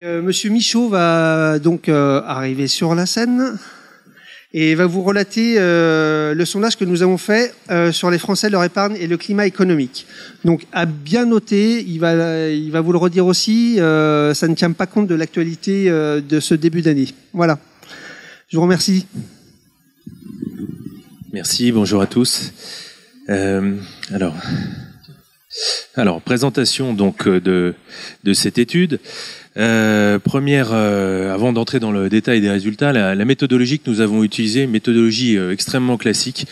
Monsieur Michaud va donc arriver sur la scène et va vous relater le sondage que nous avons fait sur les Français, leur épargne et le climat économique. Donc, à bien noter, il va vous le redire aussi, ça ne tient pas compte de l'actualité de ce début d'année. Voilà. Je vous remercie. Merci, bonjour à tous. Alors, présentation donc de cette étude. Avant d'entrer dans le détail des résultats, la méthodologie que nous avons utilisée, une méthodologie extrêmement classique.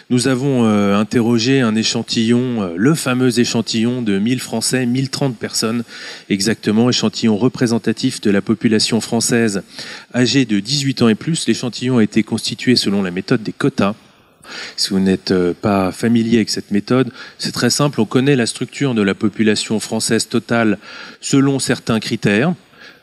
Nous avons interrogé un échantillon, le fameux échantillon de 1000 Français, 1030 personnes exactement, échantillon représentatif de la population française âgée de 18 ans et plus. L'échantillon a été constitué selon la méthode des quotas. Si vous n'êtes pas familier avec cette méthode, c'est très simple, on connaît la structure de la population française totale selon certains critères,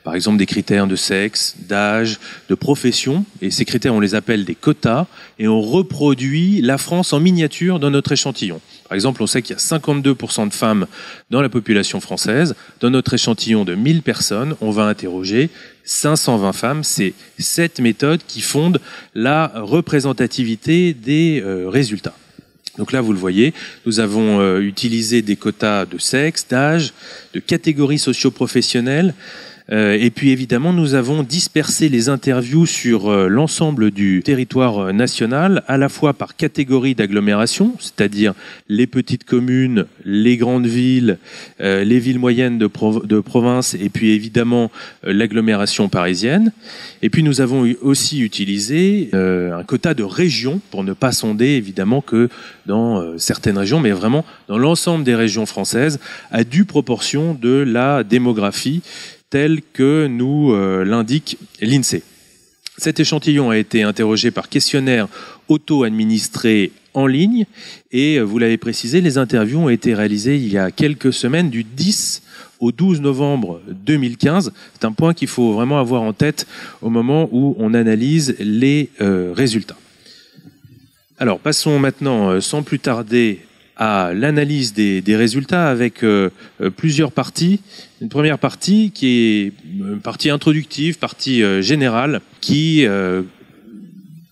par exemple des critères de sexe, d'âge, de profession, et ces critères on les appelle des quotas, et on reproduit la France en miniature dans notre échantillon. Par exemple, on sait qu'il y a 52% de femmes dans la population française. Dans notre échantillon de 1000 personnes, on va interroger 520 femmes. C'est cette méthode qui fonde la représentativité des résultats. Donc là, vous le voyez, nous avons utilisé des quotas de sexe, d'âge, de catégories socio-professionnelles. Et puis évidemment, nous avons dispersé les interviews sur l'ensemble du territoire national, à la fois par catégorie d'agglomération, c'est-à-dire les petites communes, les grandes villes, les villes moyennes de province, et puis évidemment l'agglomération parisienne. Et puis nous avons aussi utilisé un quota de régions, pour ne pas sonder évidemment que dans certaines régions, mais vraiment dans l'ensemble des régions françaises, à due proportion de la démographie, tel que nous l'indique l'INSEE. Cet échantillon a été interrogé par questionnaire auto-administré en ligne et, vous l'avez précisé, les interviews ont été réalisées il y a quelques semaines, du 10 au 12 novembre 2015. C'est un point qu'il faut vraiment avoir en tête au moment où on analyse les résultats. Alors, passons maintenant, sans plus tarder, à l'analyse des résultats avec plusieurs parties. Une première partie qui est une partie introductive, partie générale, qui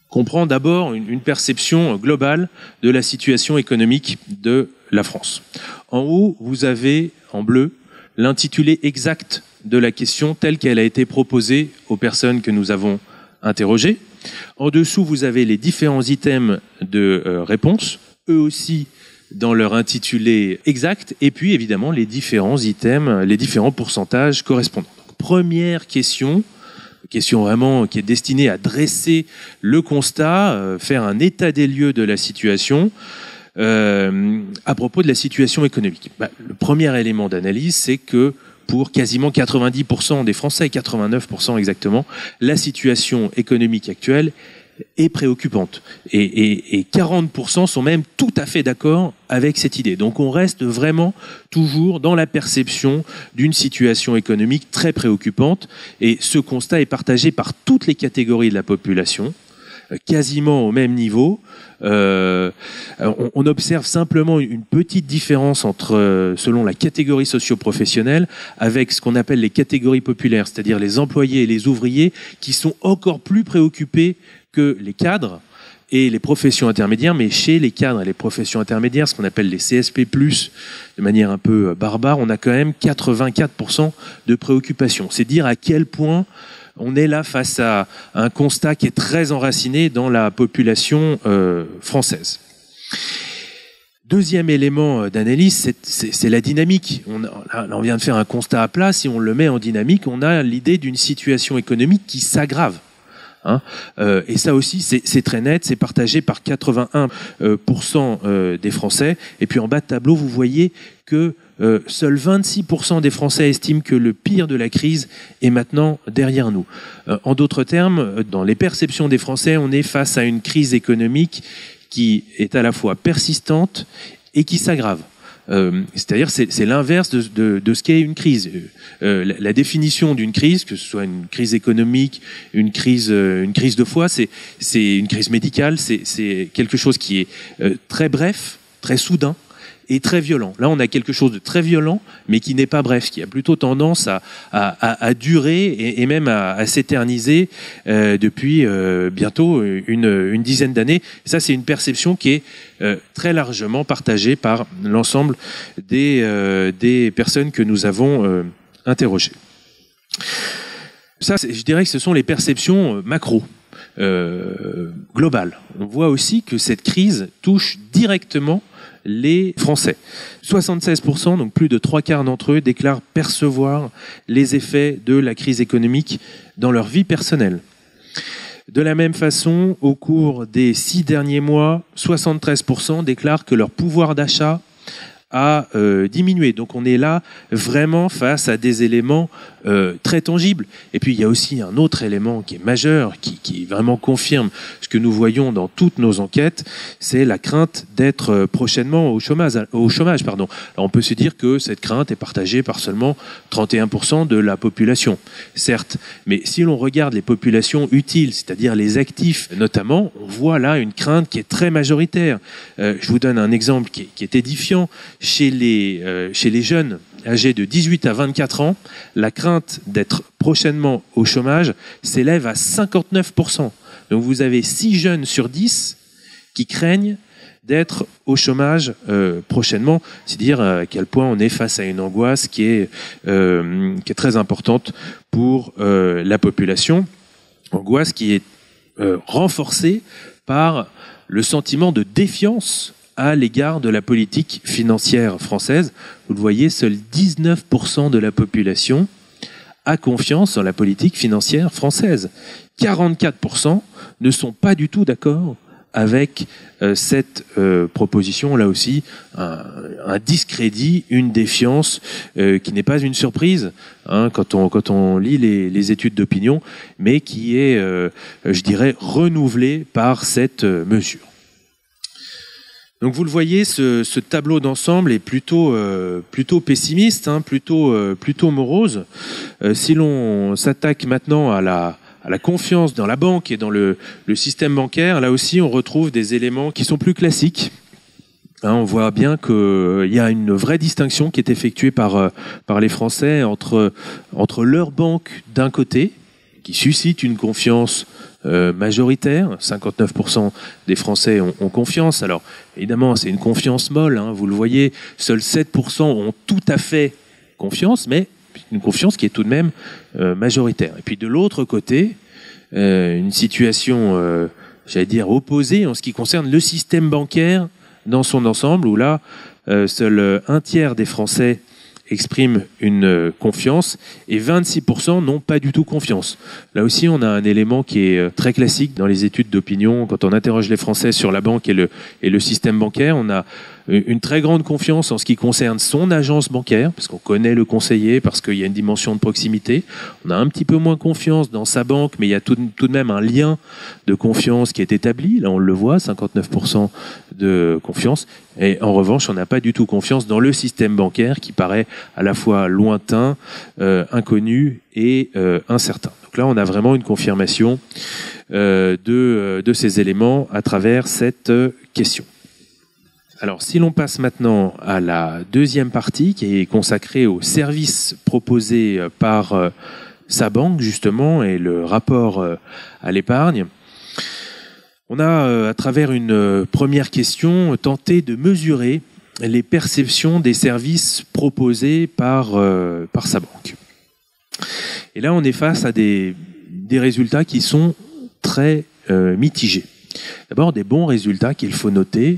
comprend d'abord une perception globale de la situation économique de la France. En haut, vous avez en bleu l'intitulé exact de la question telle qu'elle a été proposée aux personnes que nous avons interrogées. En dessous, vous avez les différents items de réponse, eux aussi dans leur intitulé exact, et puis évidemment les différents items, les différents pourcentages correspondants. Donc, première question vraiment qui est destinée à dresser le constat, faire un état des lieux de la situation à propos de la situation économique. Le premier élément d'analyse, c'est que pour quasiment 90% des Français, 89% exactement, la situation économique actuelle est préoccupante. Et 40% sont même tout à fait d'accord avec cette idée. Donc on reste vraiment toujours dans la perception d'une situation économique très préoccupante. Et ce constat est partagé par toutes les catégories de la population, quasiment au même niveau. On observe simplement une petite différence selon la catégorie socio-professionnelle avec ce qu'on appelle les catégories populaires, c'est-à-dire les employés et les ouvriers qui sont encore plus préoccupés que les cadres et les professions intermédiaires, mais chez les cadres et les professions intermédiaires, ce qu'on appelle les CSP+, de manière un peu barbare, on a quand même 84% de préoccupation. C'est dire à quel point on est là face à un constat qui est très enraciné dans la population française. Deuxième élément d'analyse, c'est la dynamique. On vient de faire un constat à plat, si on le met en dynamique, on a l'idée d'une situation économique qui s'aggrave. Et ça aussi, c'est très net, c'est partagé par 81% des Français. Et puis en bas de tableau, vous voyez que seuls 26% des Français estiment que le pire de la crise est maintenant derrière nous. En d'autres termes, dans les perceptions des Français, on est face à une crise économique qui est à la fois persistante et qui s'aggrave. C'est-à-dire c'est l'inverse de ce qu'est une crise. La définition d'une crise, que ce soit une crise économique, une crise de foi, c'est une crise médicale, c'est quelque chose qui est très bref, très soudain, est très violent. Là, on a quelque chose de très violent, mais qui n'est pas bref, qui a plutôt tendance à durer et même à s'éterniser depuis bientôt une dizaine d'années. Ça, c'est une perception qui est très largement partagée par l'ensemble des personnes que nous avons interrogées. Ça, je dirais que ce sont les perceptions macro. Global. On voit aussi que cette crise touche directement les Français. 76%, donc plus de 3/4 d'entre eux, déclarent percevoir les effets de la crise économique dans leur vie personnelle. De la même façon, au cours des 6 derniers mois, 73% déclarent que leur pouvoir d'achat a diminué. Donc on est là vraiment face à des éléments très tangibles. Et puis il y a aussi un autre élément qui est majeur, qui vraiment confirme ce que nous voyons dans toutes nos enquêtes, c'est la crainte d'être prochainement au chômage. Alors on peut se dire que cette crainte est partagée par seulement 31% de la population, certes. Mais si l'on regarde les populations utiles, c'est-à-dire les actifs notamment, on voit là une crainte qui est très majoritaire. Je vous donne un exemple qui est édifiant. Chez les jeunes âgés de 18 à 24 ans, la crainte d'être prochainement au chômage s'élève à 59%. Donc vous avez 6 jeunes sur 10 qui craignent d'être au chômage prochainement. C'est dire à quel point on est face à une angoisse qui est très importante pour la population. Angoisse qui est renforcée par le sentiment de défiance à l'égard de la politique financière française. Vous le voyez, seuls 19% de la population a confiance dans la politique financière française. 44% ne sont pas du tout d'accord avec cette proposition. Là aussi, un discrédit, une défiance qui n'est pas une surprise quand on lit les études d'opinion, mais qui est, je dirais, renouvelée par cette mesure. Donc vous le voyez, ce tableau d'ensemble est plutôt pessimiste, plutôt morose. Si l'on s'attaque maintenant à la confiance dans la banque et dans le système bancaire, là aussi on retrouve des éléments qui sont plus classiques. On voit bien qu'il y a une vraie distinction qui est effectuée par les Français entre leur banque d'un côté, qui suscite une confiance majoritaire. 59% des Français ont confiance. Alors, évidemment, c'est une confiance molle, vous le voyez. Seuls 7% ont tout à fait confiance, mais une confiance qui est tout de même majoritaire. Et puis, de l'autre côté, une situation, j'allais dire, opposée en ce qui concerne le système bancaire dans son ensemble, où là, seul 1/3 des Français expriment une confiance et 26% n'ont pas du tout confiance. Là aussi, on a un élément qui est très classique dans les études d'opinion. Quand on interroge les Français sur la banque et le système bancaire, on a une très grande confiance en ce qui concerne son agence bancaire, parce qu'on connaît le conseiller, parce qu'il y a une dimension de proximité. On a un petit peu moins confiance dans sa banque, mais il y a tout de même un lien de confiance qui est établi. Là, on le voit, 59% de confiance. Et en revanche, on n'a pas du tout confiance dans le système bancaire qui paraît à la fois lointain, inconnu et incertain. Donc là, on a vraiment une confirmation de ces éléments à travers cette question. Alors, si l'on passe maintenant à la deuxième partie qui est consacrée aux services proposés par sa banque, justement, et le rapport à l'épargne, on a, à travers une première question, tenté de mesurer les perceptions des services proposés par sa banque. Et là, on est face à des résultats qui sont très mitigés. D'abord, des bons résultats qu'il faut noter.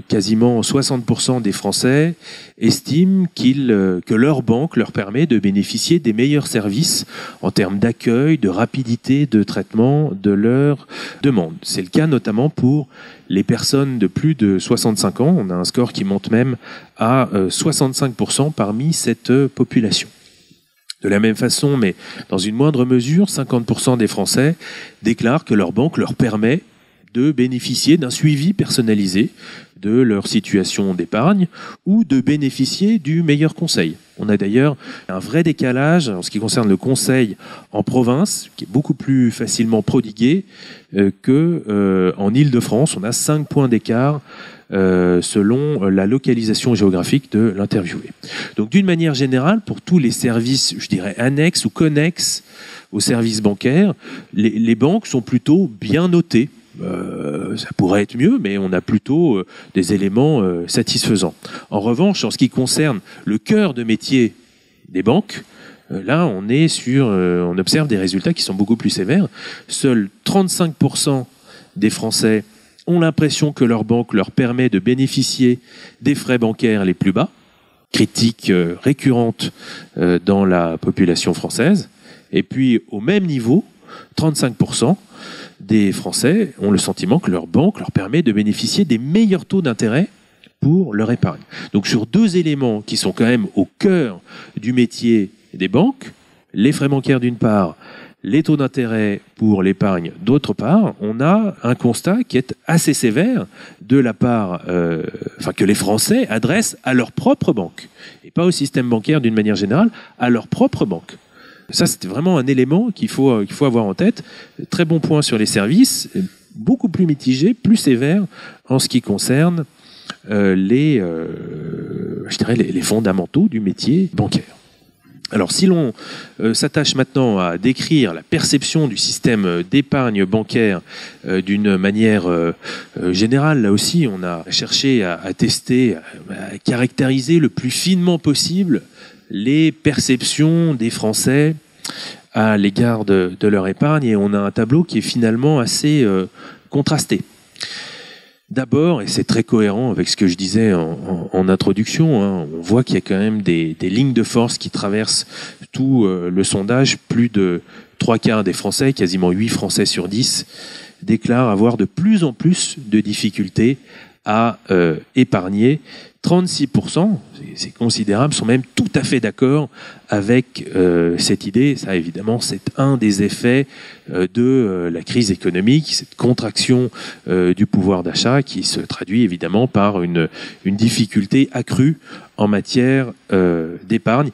Quasiment 60% des Français estiment que leur banque leur permet de bénéficier des meilleurs services en termes d'accueil, de rapidité, de traitement de leurs demandes. C'est le cas notamment pour les personnes de plus de 65 ans. On a un score qui monte même à 65% parmi cette population. De la même façon, mais dans une moindre mesure, 50% des Français déclarent que leur banque leur permet de bénéficier d'un suivi personnalisé de leur situation d'épargne ou de bénéficier du meilleur conseil. On a d'ailleurs un vrai décalage en ce qui concerne le conseil en province, qui est beaucoup plus facilement prodigué qu'en Île-de-France. On a 5 points d'écart selon la localisation géographique de l'interviewé. Donc d'une manière générale, pour tous les services, je dirais, annexes ou connexes aux services bancaires, les banques sont plutôt bien notées. Ça pourrait être mieux, mais on a plutôt des éléments satisfaisants. En revanche, en ce qui concerne le cœur de métier des banques, là, on observe des résultats qui sont beaucoup plus sévères. Seuls 35% des Français ont l'impression que leur banque leur permet de bénéficier des frais bancaires les plus bas, critique récurrente dans la population française. Et puis, au même niveau, 35% des Français ont le sentiment que leur banque leur permet de bénéficier des meilleurs taux d'intérêt pour leur épargne. Donc, sur 2 éléments qui sont quand même au cœur du métier des banques, les frais bancaires d'une part, les taux d'intérêt pour l'épargne d'autre part, on a un constat qui est assez sévère de la part, que les Français adressent à leur propre banque, et pas au système bancaire d'une manière générale, à leur propre banque. Ça, c'était vraiment un élément qu'il faut avoir en tête. Très bon point sur les services, beaucoup plus mitigé, plus sévère en ce qui concerne les fondamentaux du métier bancaire. Alors, si l'on s'attache maintenant à décrire la perception du système d'épargne bancaire d'une manière générale, là aussi, on a cherché à tester, à caractériser le plus finement possible les perceptions des Français à l'égard de leur épargne, et on a un tableau qui est finalement assez contrasté. D'abord, et c'est très cohérent avec ce que je disais en introduction, on voit qu'il y a quand même des lignes de force qui traversent tout le sondage. Plus de 3/4 des Français, quasiment 8 Français sur 10, déclarent avoir de plus en plus de difficultés à épargner. 36%, c'est considérable, sont même tout à fait d'accord avec cette idée. Ça, évidemment, c'est un des effets de la crise économique, cette contraction du pouvoir d'achat qui se traduit évidemment par une difficulté accrue en matière d'épargne.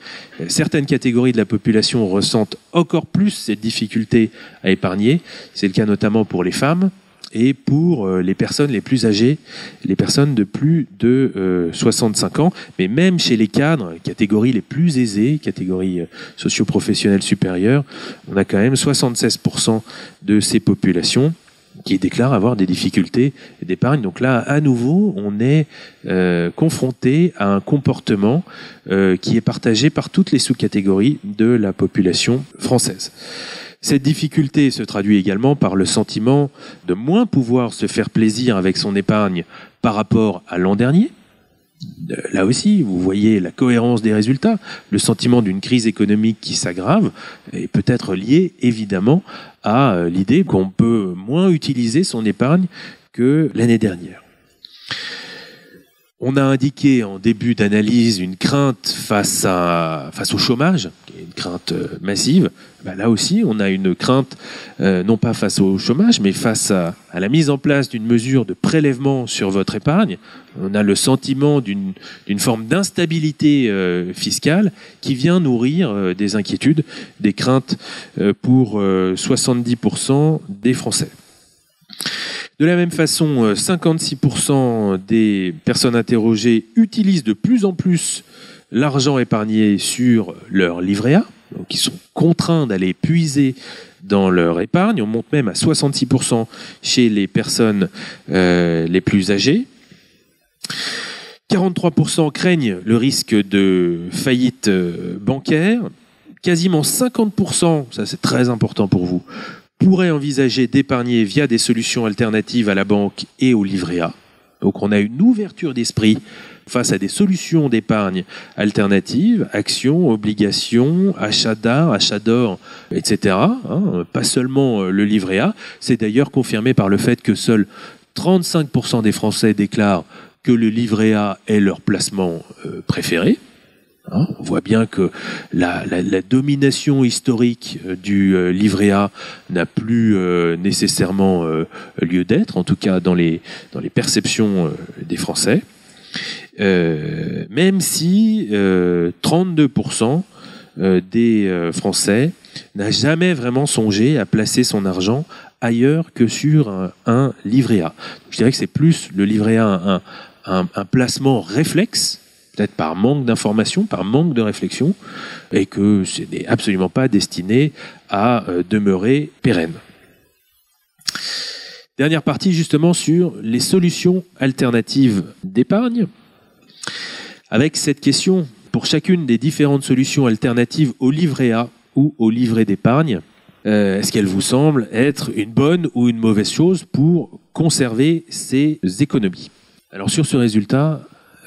Certaines catégories de la population ressentent encore plus cette difficulté à épargner. C'est le cas notamment pour les femmes et pour les personnes les plus âgées, les personnes de plus de 65 ans, mais même chez les cadres, catégories les plus aisées, catégories socio-professionnelles supérieures, on a quand même 76% de ces populations qui déclarent avoir des difficultés d'épargne. Donc là, à nouveau, on est confronté à un comportement qui est partagé par toutes les sous-catégories de la population française. Cette difficulté se traduit également par le sentiment de moins pouvoir se faire plaisir avec son épargne par rapport à l'an dernier. Là aussi, vous voyez la cohérence des résultats. Le sentiment d'une crise économique qui s'aggrave est peut-être lié évidemment à l'idée qu'on peut moins utiliser son épargne que l'année dernière. On a indiqué en début d'analyse une crainte face au chômage, qui est une crainte massive. Là aussi, on a une crainte non pas face au chômage, mais face à la mise en place d'une mesure de prélèvement sur votre épargne. On a le sentiment d'une forme d'instabilité fiscale qui vient nourrir des inquiétudes, des craintes pour 70% des Français. De la même façon, 56% des personnes interrogées utilisent de plus en plus l'argent épargné sur leur livret A, donc ils sont contraints d'aller puiser dans leur épargne. On monte même à 66% chez les personnes les plus âgées. 43% craignent le risque de faillite bancaire. Quasiment 50%, ça c'est très important pour vous, pourraient envisager d'épargner via des solutions alternatives à la banque et au livret A. Donc on a une ouverture d'esprit face à des solutions d'épargne alternatives, actions, obligations, achats d'art, achats d'or, etc. Pas seulement le livret A. C'est d'ailleurs confirmé par le fait que seuls 35% des Français déclarent que le livret A est leur placement préféré. On voit bien que la domination historique du livret A n'a plus nécessairement lieu d'être, en tout cas dans les perceptions des Français, même si 32% des Français n'a jamais vraiment songé à placer son argent ailleurs que sur un livret A. Donc, je dirais que c'est plus le livret A un placement réflexe, peut-être par manque d'information, par manque de réflexion, et que ce n'est absolument pas destiné à demeurer pérenne. Dernière partie justement sur les solutions alternatives d'épargne, avec cette question, pour chacune des différentes solutions alternatives au livret A ou au livret d'épargne, est-ce qu'elle vous semble être une bonne ou une mauvaise chose pour conserver ces économies? Alors sur ce résultat,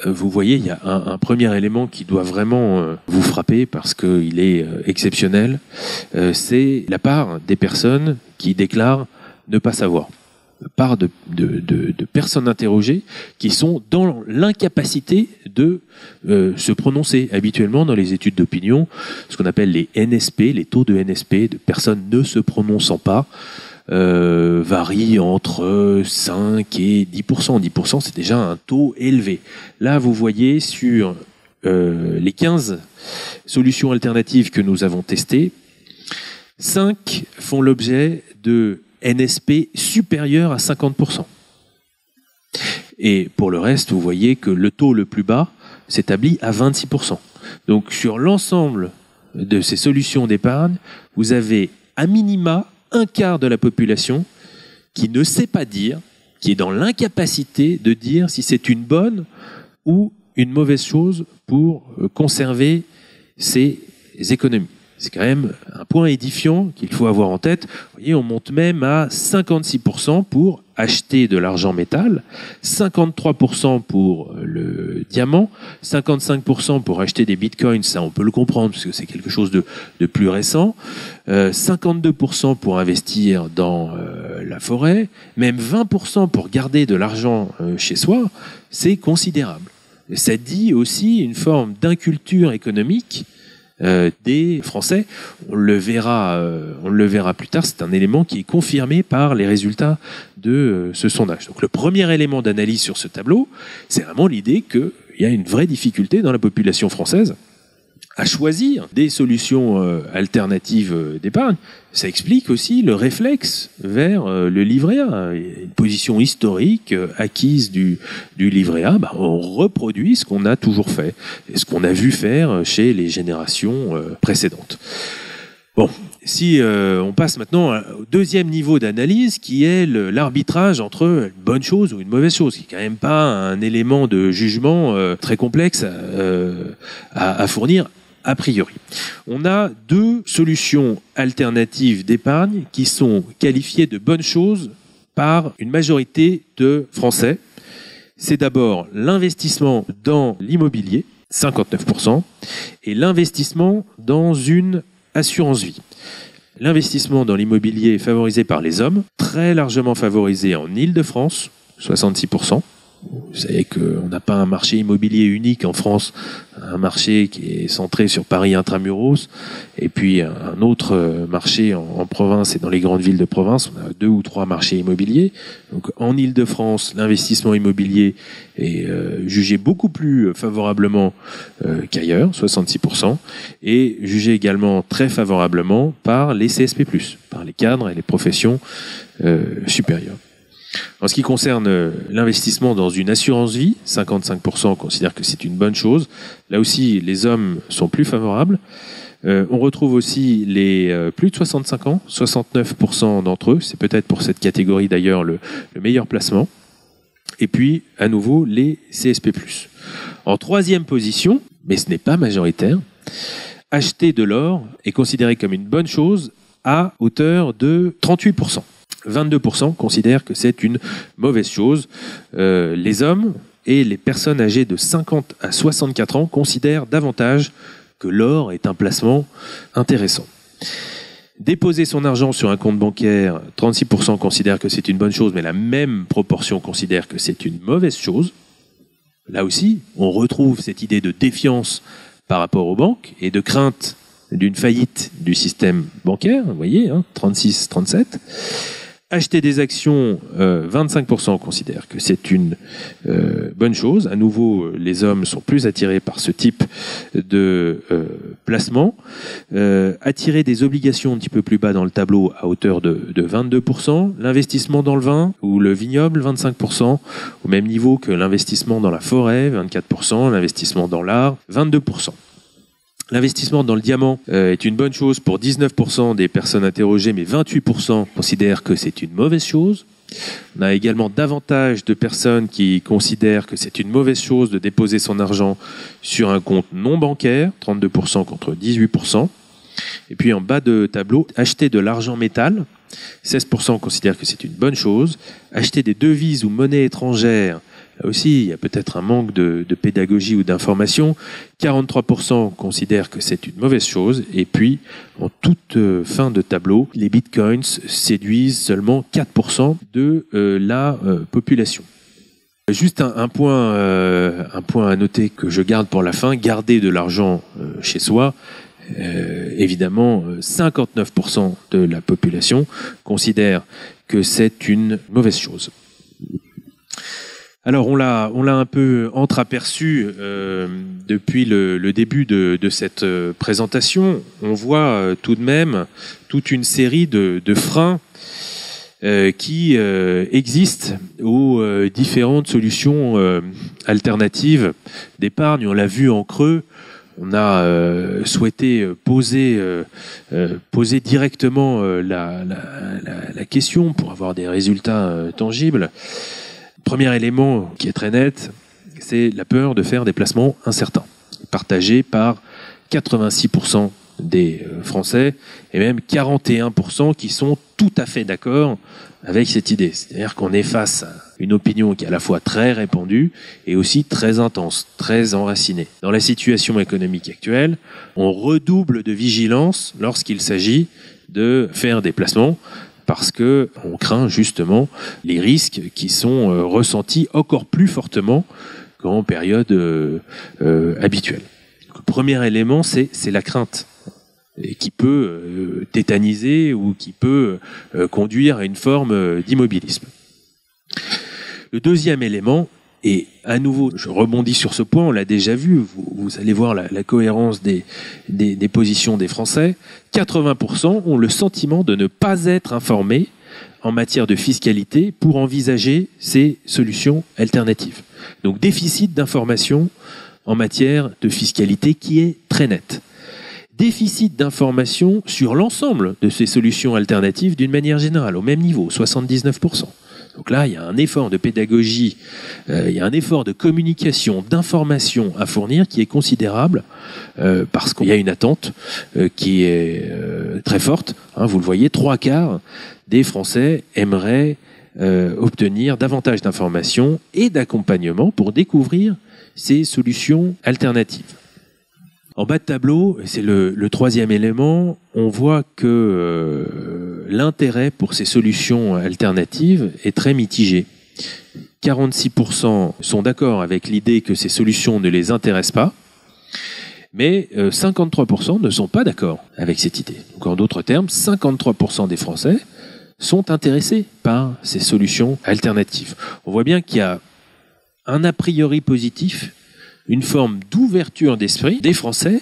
vous voyez, il y a un premier élément qui doit vraiment vous frapper parce qu'il est exceptionnel. C'est la part des personnes qui déclarent ne pas savoir. Part de personnes interrogées qui sont dans l'incapacité de se prononcer. Habituellement, dans les études d'opinion, ce qu'on appelle les NSP, les taux de NSP, de personnes ne se prononçant pas, varie entre 5 et 10%. 10%, c'est déjà un taux élevé. Là, vous voyez sur les 15 solutions alternatives que nous avons testées, 5 font l'objet de NSP supérieurs à 50%. Et pour le reste, vous voyez que le taux le plus bas s'établit à 26%. Donc sur l'ensemble de ces solutions d'épargne, vous avez à minima un quart de la population qui ne sait pas dire, qui est dans l'incapacité de dire si c'est une bonne ou une mauvaise chose pour conserver ses économies. C'est quand même un point édifiant qu'il faut avoir en tête. Vous voyez, on monte même à 56% pour acheter de l'argent métal, 53% pour le diamant, 55% pour acheter des bitcoins, ça on peut le comprendre parce que c'est quelque chose de plus récent, 52% pour investir dans la forêt, même 20% pour garder de l'argent chez soi, c'est considérable. Et ça dit aussi une forme d'inculture économique des Français. On le verra plus tard, c'est un élément qui est confirmé par les résultats de ce sondage. Donc le premier élément d'analyse sur ce tableau, c'est vraiment l'idée qu'il y a une vraie difficulté dans la population française à choisir des solutions alternatives d'épargne. Ça explique aussi le réflexe vers le livret A. Une position historique acquise du livret A, on reproduit ce qu'on a toujours fait et ce qu'on a vu faire chez les générations précédentes. Bon, si on passe maintenant au deuxième niveau d'analyse qui est l'arbitrage entre une bonne chose ou une mauvaise chose, qui n'est quand même pas un élément de jugement très complexe à fournir a priori. On a deux solutions alternatives d'épargne qui sont qualifiées de bonnes choses par une majorité de Français. C'est d'abord l'investissement dans l'immobilier, 59%, et l'investissement dans une assurance vie. L'investissement dans l'immobilier est favorisé par les hommes, très largement favorisé en Île-de-France, 66%. Vous savez qu'on n'a pas un marché immobilier unique en France, un marché qui est centré sur Paris intramuros, et puis un autre marché en province et dans les grandes villes de province. On a 2 ou 3 marchés immobiliers. Donc en Île-de-France, l'investissement immobilier est jugé beaucoup plus favorablement qu'ailleurs, 66%, et jugé également très favorablement par les CSP+, par les cadres et les professions supérieures. En ce qui concerne l'investissement dans une assurance vie, 55% considèrent que c'est une bonne chose. Là aussi, les hommes sont plus favorables. On retrouve aussi les plus de 65 ans, 69% d'entre eux. C'est peut-être pour cette catégorie d'ailleurs le meilleur placement. Et puis, à nouveau, les CSP+. En troisième position, mais ce n'est pas majoritaire, acheter de l'or est considéré comme une bonne chose à hauteur de 38%. 22% considèrent que c'est une mauvaise chose. Les hommes et les personnes âgées de 50 à 64 ans considèrent davantage que l'or est un placement intéressant. Déposer son argent sur un compte bancaire, 36% considèrent que c'est une bonne chose, mais la même proportion considère que c'est une mauvaise chose. Là aussi, on retrouve cette idée de défiance par rapport aux banques et de crainte d'une faillite du système bancaire, vous voyez, 36-37. Acheter des actions, 25% considèrent que c'est une bonne chose. À nouveau, les hommes sont plus attirés par ce type de placement. Attirer des obligations un petit peu plus bas dans le tableau à hauteur de 22%. L'investissement dans le vin ou le vignoble, 25%, au même niveau que l'investissement dans la forêt, 24%, l'investissement dans l'art, 22%. L'investissement dans le diamant est une bonne chose pour 19% des personnes interrogées, mais 28% considèrent que c'est une mauvaise chose. On a également davantage de personnes qui considèrent que c'est une mauvaise chose de déposer son argent sur un compte non bancaire, 32% contre 18%. Et puis en bas de tableau, acheter de l'argent métal, 16% considèrent que c'est une bonne chose. Acheter des devises ou monnaies étrangères, là aussi, il y a peut-être un manque de pédagogie ou d'information. 43% considèrent que c'est une mauvaise chose. Et puis, en toute fin de tableau, les bitcoins séduisent seulement 4% de la population. Juste un point à noter que je garde pour la fin, garder de l'argent chez soi. Évidemment, 59% de la population considère que c'est une mauvaise chose. Alors on l'a un peu entreaperçu depuis le début de cette présentation. On voit tout de même toute une série de freins qui existent aux différentes solutions alternatives d'épargne. On l'a vu en creux. On a souhaité poser directement la question pour avoir des résultats tangibles. Premier élément qui est très net, c'est la peur de faire des placements incertains, partagé par 86% des Français et même 41% qui sont tout à fait d'accord avec cette idée. C'est-à-dire qu'on est face à une opinion qui est à la fois très répandue et aussi très intense, très enracinée. Dans la situation économique actuelle, on redouble de vigilance lorsqu'il s'agit de faire des placements parce que on craint justement les risques qui sont ressentis encore plus fortement qu'en période habituelle. Donc, le premier élément, c'est la crainte, et qui peut tétaniser ou qui peut conduire à une forme d'immobilisme. Le deuxième élément, et à nouveau, je rebondis sur ce point, on l'a déjà vu, vous allez voir la cohérence des positions des Français, 80% ont le sentiment de ne pas être informés en matière de fiscalité pour envisager ces solutions alternatives. Donc déficit d'information en matière de fiscalité qui est très net. Déficit d'information sur l'ensemble de ces solutions alternatives d'une manière générale, au même niveau, 79%. Donc là, il y a un effort de pédagogie, il y a un effort de communication, d'information à fournir qui est considérable parce qu'il y a une attente qui est très forte. Vous le voyez, 3/4 des Français aimeraient obtenir davantage d'informations et d'accompagnement pour découvrir ces solutions alternatives. En bas de tableau, c'est le troisième élément, on voit que l'intérêt pour ces solutions alternatives est très mitigé. 46% sont d'accord avec l'idée que ces solutions ne les intéressent pas, mais 53% ne sont pas d'accord avec cette idée. Donc en d'autres termes, 53% des Français sont intéressés par ces solutions alternatives. On voit bien qu'il y a un a priori positif, une forme d'ouverture d'esprit des Français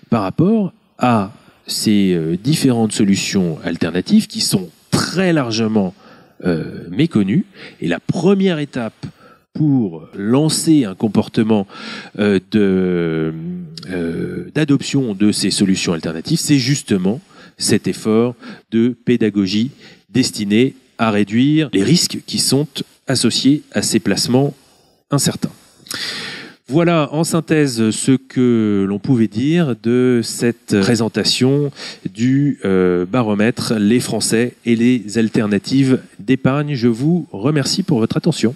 par rapport à ces différentes solutions alternatives qui sont très largement méconnues. Et la première étape pour lancer un comportement d'adoption de ces solutions alternatives, c'est justement cet effort de pédagogie destiné à réduire les risques qui sont associés à ces placements incertains. Voilà en synthèse ce que l'on pouvait dire de cette présentation du baromètre Les Français et les alternatives d'épargne. Je vous remercie pour votre attention.